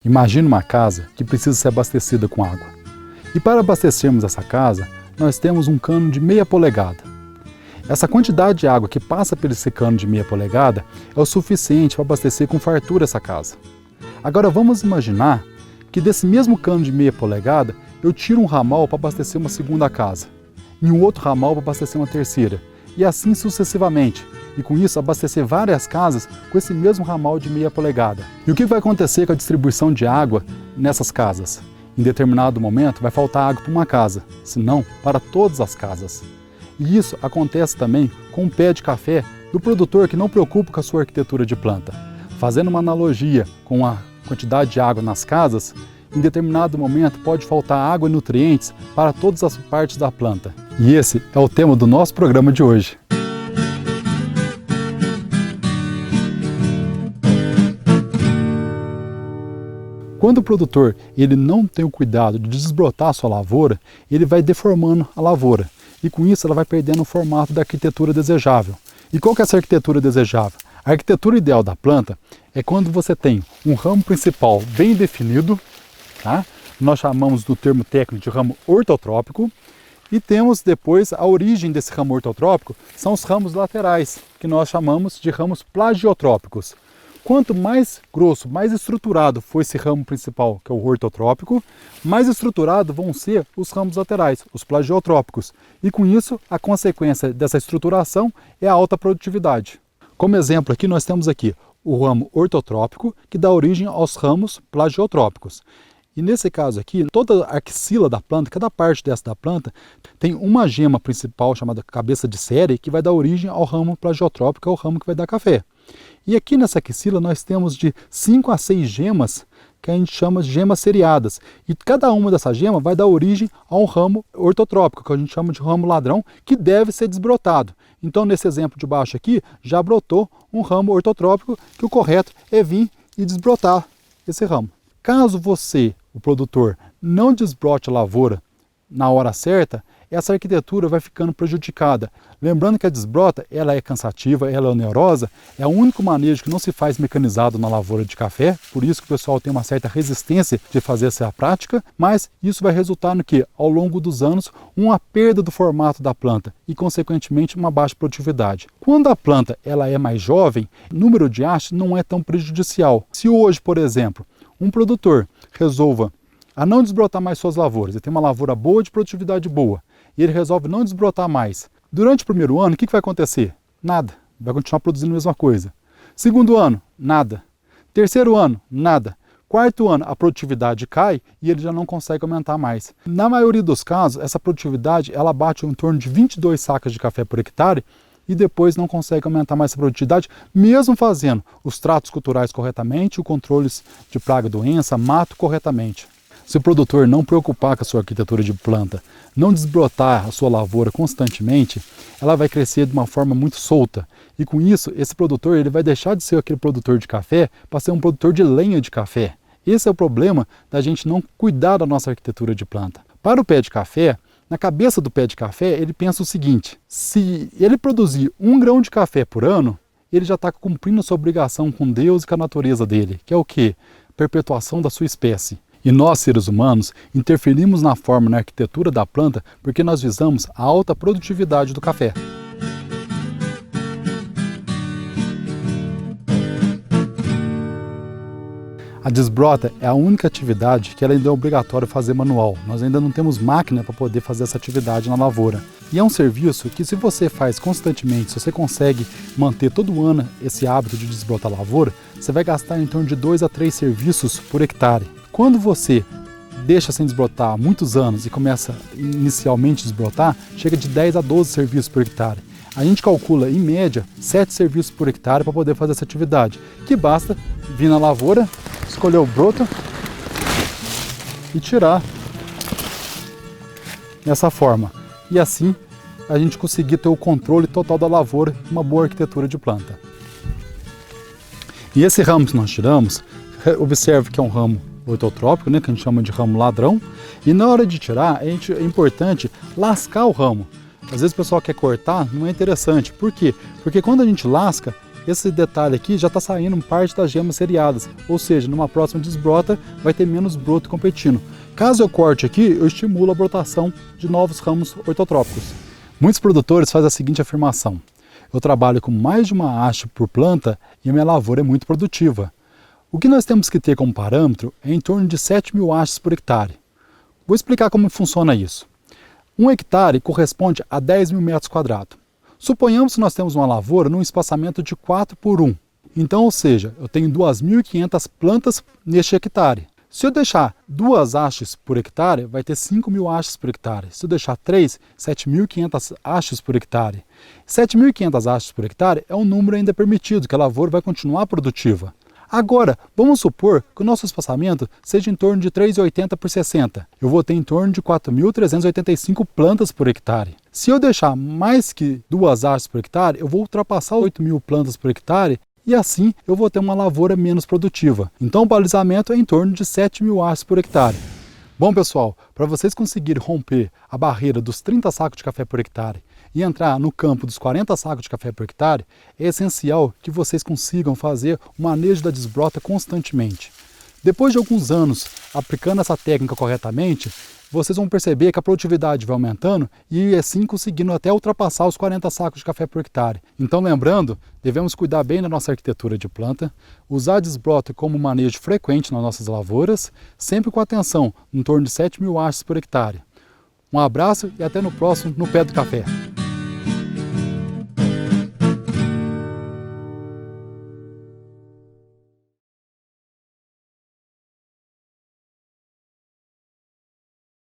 Imagine uma casa que precisa ser abastecida com água. E para abastecermos essa casa, nós temos um cano de meia polegada. Essa quantidade de água que passa por esse cano de meia polegada é o suficiente para abastecer com fartura essa casa. Agora vamos imaginar que desse mesmo cano de meia polegada eu tiro um ramal para abastecer uma segunda casa, e um outro ramal para abastecer uma terceira, e assim sucessivamente. E com isso abastecer várias casas com esse mesmo ramal de meia polegada. E o que vai acontecer com a distribuição de água nessas casas? Em determinado momento vai faltar água para uma casa, se não para todas as casas. E isso acontece também com o pé de café do produtor que não preocupa com a sua arquitetura de planta. Fazendo uma analogia com a quantidade de água nas casas, em determinado momento pode faltar água e nutrientes para todas as partes da planta. E esse é o tema do nosso programa de hoje. Quando o produtor ele não tem o cuidado de desbrotar a sua lavoura, ele vai deformando a lavoura. E com isso ela vai perdendo o formato da arquitetura desejável. E qual que é essa arquitetura desejável? A arquitetura ideal da planta é quando você tem um ramo principal bem definido, tá? Nós chamamos do termo técnico de ramo ortotrópico, e temos depois a origem desse ramo ortotrópico, são os ramos laterais, que nós chamamos de ramos plagiotrópicos. Quanto mais grosso, mais estruturado for esse ramo principal, que é o ortotrópico, mais estruturados vão ser os ramos laterais, os plagiotrópicos. E com isso, a consequência dessa estruturação é a alta produtividade. Como exemplo aqui, nós temos aqui o ramo ortotrópico, que dá origem aos ramos plagiotrópicos. E nesse caso aqui, toda a axila da planta, cada parte dessa da planta, tem uma gema principal chamada cabeça de série, que vai dar origem ao ramo plagiotrópico, que é o ramo que vai dar café. E aqui nessa axila nós temos de 5 a 6 gemas, que a gente chama de gemas seriadas. E cada uma dessas gemas vai dar origem a um ramo ortotrópico, que a gente chama de ramo ladrão, que deve ser desbrotado. Então nesse exemplo de baixo aqui, já brotou um ramo ortotrópico, que o correto é vir e desbrotar esse ramo. Caso você, o produtor, não desbrote a lavoura na hora certa, essa arquitetura vai ficando prejudicada. Lembrando que a desbrota ela é cansativa, ela é onerosa, é o único manejo que não se faz mecanizado na lavoura de café, por isso que o pessoal tem uma certa resistência de fazer essa prática, mas isso vai resultar no que? Ao longo dos anos, uma perda do formato da planta e, consequentemente, uma baixa produtividade. Quando a planta ela é mais jovem, o número de hastes não é tão prejudicial. Se hoje, por exemplo, um produtor resolva a não desbrotar mais suas lavouras, ele tem uma lavoura boa de produtividade boa, e ele resolve não desbrotar mais. Durante o primeiro ano, o que vai acontecer? Nada. Vai continuar produzindo a mesma coisa. Segundo ano, nada. Terceiro ano, nada. Quarto ano, a produtividade cai e ele já não consegue aumentar mais. Na maioria dos casos, essa produtividade ela bate em torno de 22 sacas de café por hectare e depois não consegue aumentar mais essa produtividade, mesmo fazendo os tratos culturais corretamente, os controles de praga, doença, mato corretamente. Se o produtor não preocupar com a sua arquitetura de planta, não desbrotar a sua lavoura constantemente, ela vai crescer de uma forma muito solta. E com isso, esse produtor ele vai deixar de ser aquele produtor de café para ser um produtor de lenha de café. Esse é o problema da gente não cuidar da nossa arquitetura de planta. Para o pé de café, na cabeça do pé de café, ele pensa o seguinte: se ele produzir 1 grão de café por ano, ele já está cumprindo a sua obrigação com Deus e com a natureza dele, que é o quê? Perpetuação da sua espécie. E nós, seres humanos, interferimos na forma e na arquitetura da planta porque nós visamos a alta produtividade do café. A desbrota é a única atividade que ela ainda é obrigatório fazer manual. Nós ainda não temos máquina para poder fazer essa atividade na lavoura. E é um serviço que, se você faz constantemente, se você consegue manter todo ano esse hábito de desbrotar a lavoura, você vai gastar em torno de 2 a 3 serviços por hectare. Quando você deixa sem desbrotar há muitos anos e começa inicialmente a desbrotar, chega de 10 a 12 serviços por hectare. A gente calcula, em média, 7 serviços por hectare para poder fazer essa atividade, que basta vir na lavoura, escolher o broto e tirar dessa forma. E assim a gente conseguir ter o controle total da lavoura e uma boa arquitetura de planta. E esse ramo que nós tiramos, observe que é um ramo ortotrópico, né, que a gente chama de ramo ladrão, e na hora de tirar é importante lascar o ramo. Às vezes o pessoal quer cortar, não é interessante. Por quê? Porque quando a gente lasca, esse detalhe aqui já está saindo parte das gemas seriadas, ou seja, numa próxima desbrota vai ter menos broto competindo. Caso eu corte aqui, eu estimulo a brotação de novos ramos ortotrópicos. Muitos produtores fazem a seguinte afirmação: eu trabalho com mais de uma haste por planta e a minha lavoura é muito produtiva. O que nós temos que ter como parâmetro é em torno de 7.000 hastes por hectare. Vou explicar como funciona isso. 1 hectare corresponde a 10.000 metros quadrados. Suponhamos que nós temos uma lavoura num espaçamento de 4 por 1. Então, ou seja, eu tenho 2.500 plantas neste hectare. Se eu deixar 2 hastes por hectare, vai ter 5.000 hastes por hectare. Se eu deixar 3, 7.500 hastes por hectare. 7.500 hastes por hectare é um número ainda permitido, que a lavoura vai continuar produtiva. Agora, vamos supor que o nosso espaçamento seja em torno de 3,80 por 60. Eu vou ter em torno de 4.385 plantas por hectare. Se eu deixar mais que 2 hastes por hectare, eu vou ultrapassar 8.000 plantas por hectare e assim eu vou ter uma lavoura menos produtiva. Então o balizamento é em torno de 7.000 hastes por hectare. Bom pessoal, para vocês conseguirem romper a barreira dos 30 sacos de café por hectare e entrar no campo dos 40 sacos de café por hectare, é essencial que vocês consigam fazer o manejo da desbrota constantemente. Depois de alguns anos aplicando essa técnica corretamente, vocês vão perceber que a produtividade vai aumentando e assim conseguindo até ultrapassar os 40 sacos de café por hectare. Então lembrando, devemos cuidar bem da nossa arquitetura de planta, usar a desbrota como manejo frequente nas nossas lavouras, sempre com atenção, em torno de 7.000 hastes por hectare. Um abraço e até no próximo No Pé do Café.